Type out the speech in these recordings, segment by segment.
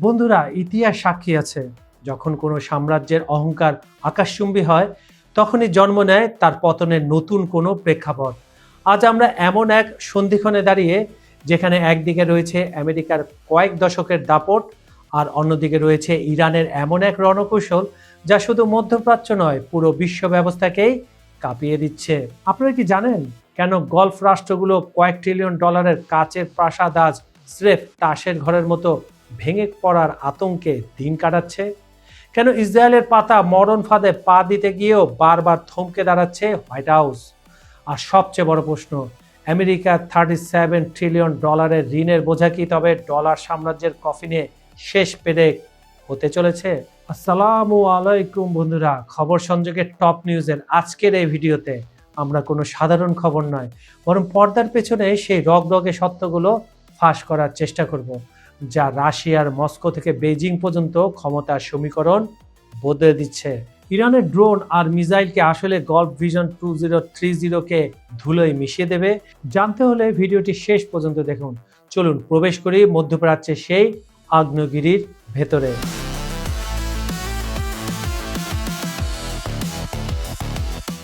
বন্ধুরা, ইতিহাস সাক্ষী আছে, যখন কোনো সাম্রাজ্যের অহংকার আকাশচুম্বী হয় তখনই জন্ম নেয় তার পতনের নতুন কোনো প্রেক্ষাপট। আজ আমরা এমন এক সন্ধিক্ষণে দাঁড়িয়ে, যেখানে একদিকে রয়েছে আমেরিকার কয়েক দশকের দাপট, আর অন্যদিকে রয়েছে ইরানের এমন এক রণকৌশল যা শুধু মধ্যপ্রাচ্য নয়, পুরো বিশ্ব ব্যবস্থাকেই কাঁপিয়ে দিচ্ছে। আপনারা কি জানেন কেন গলফ রাষ্ট্রগুলো কয়েক ট্রিলিয়ন ডলারের কাচের প্রাসাদ আজ স্রেফ তাসের ঘরের মতো ভেঙে পড়ার আতঙ্কে দিন কাটাচ্ছে? কেন ইসরায়েলের পাতা মরণ ফাঁদে পা দিতে গিয়েও বারবার থমকে দাঁড়াচ্ছে হোয়াইট হাউস? আর সবচেয়ে বড় প্রশ্ন, আমেরিকার 37 ট্রিলিয়ন ডলারের ঋণের বোঝা কি তবে ডলার সাম্রাজ্যের কফিনে শেষ পেরেক হতে চলেছে? আসসালামু আলাইকুম বন্ধুরা, খবর সংযোগের টপ নিউজের আজকের এই ভিডিওতে আমরা কোনো সাধারণ খবর নয়, বরং পর্দার পেছনে সেই রগরগে সত্যগুলো ফাঁস করার চেষ্টা করব, যা রাশিয়ার মস্কো থেকে বেজিং পর্যন্ত ক্ষমতার সমীকরণ বদলে দিচ্ছে। ইরানের ড্রোন আর মিসাইলকে আসলে গল্ফ ভিশন 2030কে ধুলোয় মিশিয়ে দেবে? জানতে হলে ভিডিওটি শেষ পর্যন্ত দেখুন। চলুন প্রবেশ করি মধ্যপ্রাচ্যের সেই আগ্নেয়গিরির ভেতরে।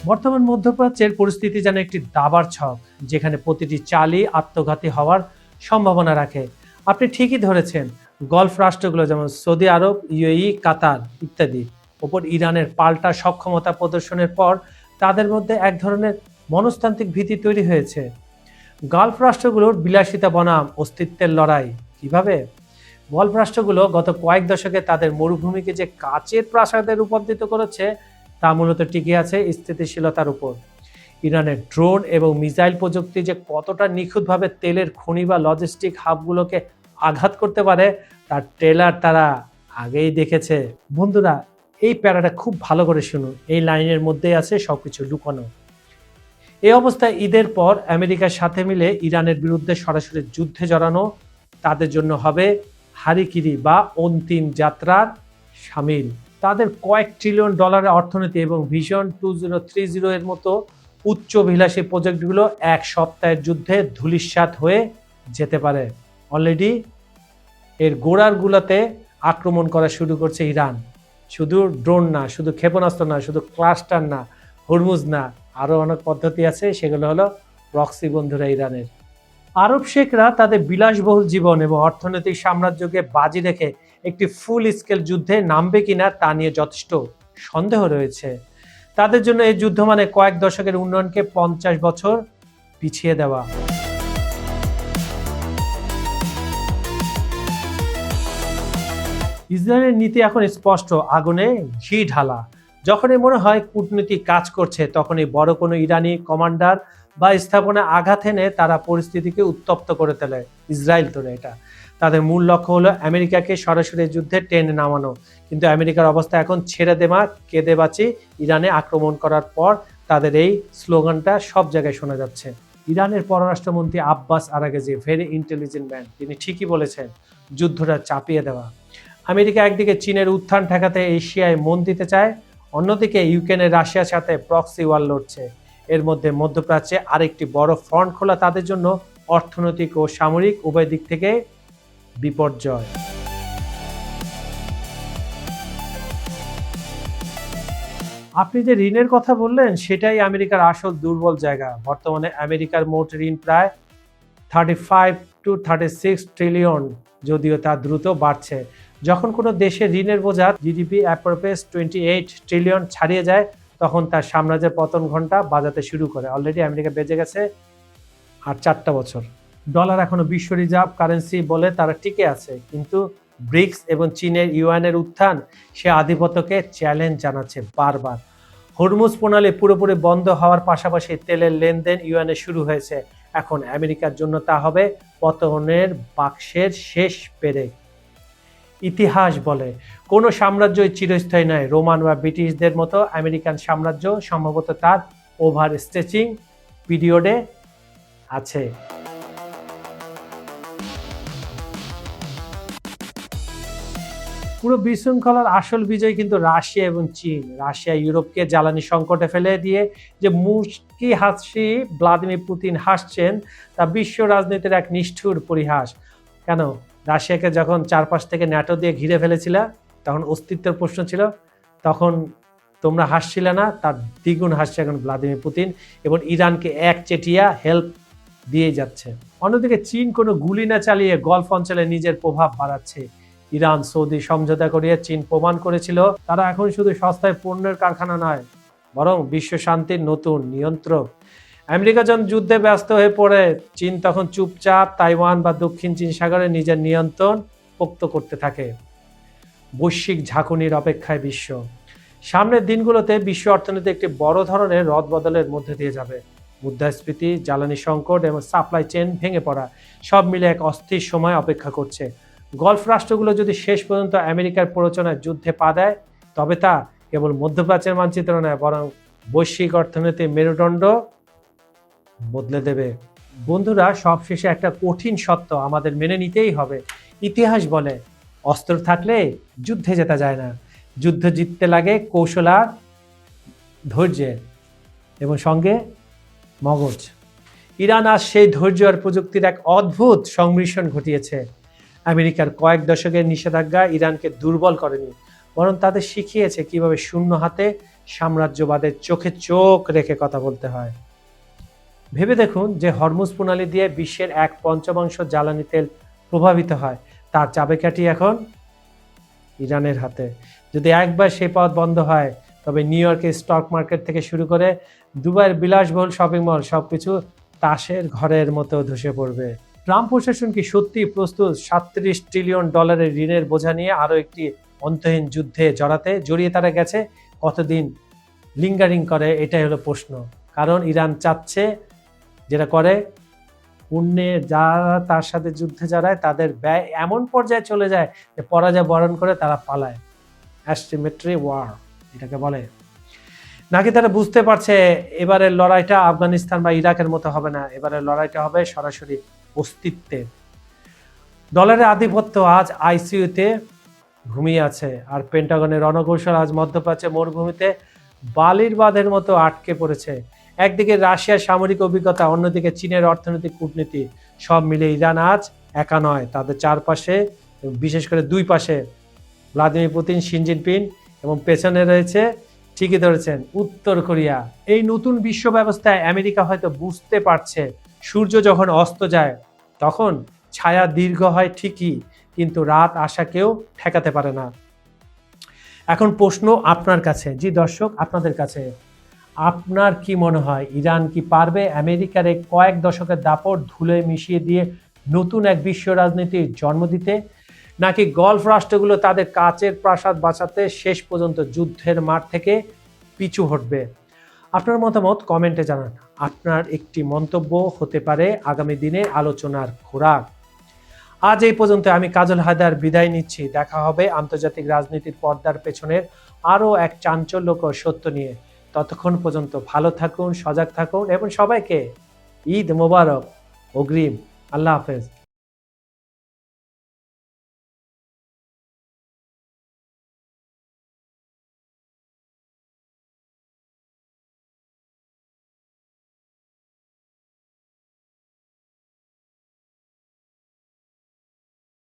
বর্তমান মধ্যপ্রাচ্যের পরিস্থিতি যেন একটি দাবার ছক, যেখানে প্রতিটি চালই আত্মঘাতী হওয়ার সম্ভাবনা রাখে। আপনি ঠিকই ধরেছেন, গলফ রাষ্ট্রগুলো যেমন সৌদি আরব, ইউএই, কাতার ইত্যাদি ওপর ইরানের পাল্টা সক্ষমতা প্রদর্শনের পর তাদের মধ্যে এক ধরনের মনস্তান্ত্রিক ভীতি তৈরি হয়েছে। গলফ রাষ্ট্রগুলোর বিলাসিতা বনাম অস্তিত্বের লড়াই কিভাবে? গলফ রাষ্ট্রগুলো গত কয়েক দশকে তাদের মরুভূমিকে যে কাচের প্রাসাদে রূপান্তরিত করেছে তা মূলত টিকে আছে স্থিতিশীলতার উপর। ইরানের ড্রোন এবং মিসাইল প্রযুক্তি যে কতটা নিখুঁতভাবে তেলের খনি বা লজিস্টিক হাবগুলোকে আঘাত করতে পারে তার ট্রেলার তারা আগেই দেখেছে। বন্ধুরা, এই প্যারাটা খুব ভালো করে শুনুন, এই লাইনের মধ্যেই আছে সবকিছু লুকানো। এই অবস্থায় ঈদের পর আমেরিকার সাথে মিলে ইরানের বিরুদ্ধে সরাসরি যুদ্ধে জড়ানো তাদের জন্য হবে হারিকিরি বা অন্তিম যাত্রার সামিল। তাদের কয়েক ট্রিলিয়ন ডলারের অর্থনীতি এবং ভিশন 2030 এর মতো উচ্চভিলাষী প্রজেক্টগুলো এক সপ্তাহের যুদ্ধে ধূলিসাৎ হয়ে যেতে পারে। অলরেডি এর গোড়ারগুলোতে আক্রমণ করা শুরু করছে ইরান। শুধু ড্রোন না, শুধু ক্ষেপণাস্ত্র না, শুধু ক্লাস্টার না, হরমুজ না, আরও অনেক পদ্ধতি আছে, সেগুলো হলো প্রক্সি বন্ধুরা ইরানের। আরব শেখরা তাদের বিলাসবহুল জীবন এবং অর্থনৈতিক সাম্রাজ্যকে বাজি রেখে একটি ফুল স্কেল যুদ্ধে নামবে কিনা তা নিয়ে যথেষ্ট সন্দেহ রয়েছে। তাদের জন্য এই যুদ্ধ মানে কয়েক দশকের উন্নয়নকে 50 বছর পিছিয়ে দেওয়া। ইসরায়েলের নীতি এখন স্পষ্ট, আগুনে ঘি ঢালা। যখনই মনে হয় কূটনীতি কাজ করছে, তখনই বড় কোনো ইরানি কমান্ডার বা স্থাপনা আঘাত এনে তারা পরিস্থিতিকে উত্তপ্ত করে তোলে। ইসরায়েল তোলে এটা। তাদের মূল লক্ষ্য হলো আমেরিকাকে সরাসরি যুদ্ধে টেনে নামানো। কিন্তু আমেরিকার অবস্থা এখন ছেড়ে দেমা কেঁদে বাঁচি। ইরানে আক্রমণ করার পর তাদের এই স্লোগানটা সব জায়গায় শোনা যাচ্ছে। ইরানের পররাষ্ট্রমন্ত্রী Abbas Araghchi, very intelligent man, তিনি ঠিকই বলেছেন, যুদ্ধটা চাপিয়ে দেওয়া। আমেরিকা একদিকে চীনের উত্থান ঠেকাতে এশিয়ায় মন দিতে চায়, অন্যদিকে ইউক্রেনের রাশিয়ার সাথে প্রক্সি ওয়ার লড়ছে। এর মধ্যে মধ্যপ্রাচ্যে আরেকটি বড় ফ্রন্ট খোলা তাদের জন্য অর্থনৈতিক ও সামরিক উভয় দিক থেকে বিপর্যয়। আপনি যে ঋণের কথা বললেন, সেটাই আমেরিকার আসল দুর্বল জায়গা। বর্তমানে আমেরিকার মোট ঋণ প্রায় 35 to 36 ট্রিলিয়ন, যদিও তা দ্রুত বাড়ছে। যখন কোনো দেশের ঋণের বোঝা জিডিপি অ্যাপ্রোপ্রিয়েট 28 ট্রিলিয়ন ছাড়িয়ে যায়, তখন তার সাম্রাজ্যের পতন ঘন্টা বাজাতে শুরু করে। অলরেডি আমেরিকা বেজে গেছে আর 4টা বছর। ডলার এখনো বিশ্ব রিজার্ভ কারেন্সি বলে তারা টিকে আছে, কিন্তু ব্রিক্স এবং চীনের ইউয়ানের উত্থান সে আধিপত্যকে চ্যালেঞ্জ জানাচ্ছে বারবার। হরমুজ প্রণালী পুরোপুরি বন্ধ হওয়ার পাশাপাশি তেলের লেনদেন ইউয়ানে শুরু হয়েছে। এখন আমেরিকার জন্য তা হবে পতনের বাক্সের শেষ পেরেক। ইতিহাস বলে কোনো সাম্রাজ্যই চিরস্থায়ী নয়। রোমান বা ব্রিটিশদের মতো আমেরিকান সাম্রাজ্য সম্ভবত তার ওভার স্ট্রেচিং পিরিয়ডে আছে। পুরো বিশৃঙ্খলার আসল বিজয় কিন্তু রাশিয়া এবং চীন। রাশিয়া ইউরোপকে জ্বালানি সংকটে ফেলে দিয়ে যে মুচকি হাসি ভ্লাদিমির পুতিন হাসছেন, তা বিশ্ব রাজনীতির এক নিষ্ঠুর পরিহাস। কেন? রাশিয়াকে যখন চারপাশ থেকে ন্যাটো দিয়ে ঘিরে ফেলেছিল, তখন অস্তিত্বের প্রশ্ন ছিল, তখন তোমরা হাসছিলে না, তার দ্বিগুণ হাসছে এখন ভ্লাদিমির পুতিন এবং ইরানকে একচেটিয়া হেল্প দিয়ে যাচ্ছে। অন্যদিকে চীন কোনো গুলি না চালিয়ে গলফ অঞ্চলে নিজের প্রভাব বাড়াচ্ছে। ইরান সৌদি সমঝোতা করিয়ে চীন প্রমাণ করেছিল তারা এখন শুধু সস্তায় পণ্যের কারখানা নয়, বরং বিশ্ব শান্তির নতুন নিয়ন্ত্রক। আমেরিকা যখন যুদ্ধে ব্যস্ত হয়ে পড়ে, চীন তখন চুপচাপ তাইওয়ান বা দক্ষিণ চীন সাগরে নিজের নিয়ন্ত্রণ পোক্ত করতে থাকে। বৈশ্বিক ঝাঁকুনির অপেক্ষায় বিশ্ব। সামনের দিনগুলোতে বিশ্ব অর্থনীতি একটি বড় ধরনের রদবদলের মধ্যে দিয়ে যাবে। মুদ্রাস্ফীতি, জ্বালানি সংকট এবং সাপ্লাই চেইন ভেঙে পড়া সব মিলে এক অস্থির সময় অপেক্ষা করছে। গলফ রাষ্ট্রগুলো যদি শেষ পর্যন্ত আমেরিকার প্ররোচনায় যুদ্ধে পা দেয়, তবে তা কেবল মধ্যপ্রাচ্যের মানচিত্র নয়, বরং বৈশ্বিক অর্থনীতির মেরুদণ্ড বদলে দেবে। বন্ধুরা, সবশেষে একটা কঠিন সত্য আমাদের মেনে নিতেই হবে। ইতিহাস বলে অস্ত্র থাকলে যুদ্ধে জেতা যায় না, যুদ্ধ জিততে লাগে কৌশল আর ধৈর্যের এবং সঙ্গে মগজ। ইরান আজ সেই ধৈর্য আর প্রযুক্তির এক অদ্ভুত সংমিশ্রণ ঘটিয়েছে। আমেরিকার কয়েক দশকের নিষেধাজ্ঞা ইরানকে দুর্বল করেনি, বরং তাদের শিখিয়েছে কিভাবে শূন্য হাতে সাম্রাজ্যবাদের চোখে চোখ রেখে কথা বলতে হয়। ভেবে দেখুন যে হরমুজ প্রণালী দিয়ে বিশ্বের 1/5 জ্বালানি তেল প্রভাবিত হয়, তার চাবিকাঠি এখন ইরানের হাতে। যদি একবার সেই পথ বন্ধ হয়, তবে নিউ ইয়র্কের স্টক মার্কেট থেকে শুরু করে দুবাইয়ের বিলাসবহুল শপিং মল সবকিছু তাসের ঘরের মতো ধসে পড়বে। ট্রাম্প প্রশাসন কি সত্যি প্রস্তুত $37 ট্রিলিয়ন ঋণের বোঝা নিয়ে আরও একটি অন্তহীন যুদ্ধে জড়িয়ে তারা গেছে? কতদিন লিঙ্গারিং করে, এটাই হলো প্রশ্ন। কারণ ইরান চাচ্ছে, যেটা করে, পুণ্যে যারা তার সাথে যুদ্ধে জড়ায় তাদের ব্যয় এমন পর্যায়ে চলে যায় যে পরাজয় বরণ করে তারা পালায়। অ্যাসিমেট্রি ওয়ার এটাকে বলে। নাকি তারা বুঝতে পারছে এবারের লড়াইটা আফগানিস্তান বা ইরাকের মতো হবে না, এবারের লড়াইটা হবে সরাসরি অস্তিত্বের। ডলারের আধিপত্য আজ আইসিইউতে ঘুমিয়ে আছে, আর পেন্টাগনের রণকৌশল আজ মধ্যপ্রাচ্যে মরুভূমিতে বালির বাঁধের মতো আটকে পড়েছে। একদিকে রাশিয়ার সামরিক অভিজ্ঞতা, অন্যদিকে চীনের অর্থনৈতিক কূটনীতি, সব মিলে ইরান আজ একা নয়। তাদের চারপাশে, বিশেষ করে দুই পাশে, ভ্লাদিমির পুতিন, শি জিনপিং এবং পেছনে রয়েছে, ঠিকই ধরেছেন, উত্তর কোরিয়া। এই নতুন বিশ্ব ব্যবস্থায় আমেরিকা হয়তো বুঝতে পারছে সূর্য যখন অস্ত যায় তখন ছায়া দীর্ঘ হয় ঠিকই, কিন্তু রাত আসা কেউ ঠেকাতে পারে না। এখন প্রশ্ন আপনার কাছে, জি দর্শক, আপনাদের কাছে, আপনার কি মনে হয় ইরান কি পারবে আমেরিকার এই কয়েক দশকের দাপট ধুলোয় মিশিয়ে দিয়ে নতুন এক বিশ্ব রাজনীতির জন্ম দিতে, নাকি গলফ রাষ্ট্রগুলো তাদের কাচের প্রাসাদ বাঁচাতে শেষ পর্যন্ত যুদ্ধের মাঠ থেকে পিছু হটবে? আপনার মতামত কমেন্টে জানান। আপনার একটি মন্তব্য হতে পারে আগামী দিনে আলোচনার খোরাক। আজ এই পর্যন্ত। আমি কাজল হায়দার বিদায় নিচ্ছি। দেখা হবে আন্তর্জাতিক রাজনীতির পর্দার পেছনের আরও এক চাঞ্চল্যকর সত্য নিয়ে। ততক্ষণ পর্যন্ত ভালো থাকুন, সজাগ থাকুন এবং সবাইকে ঈদ মোবারক অগ্রিম। আল্লাহ হাফেজ।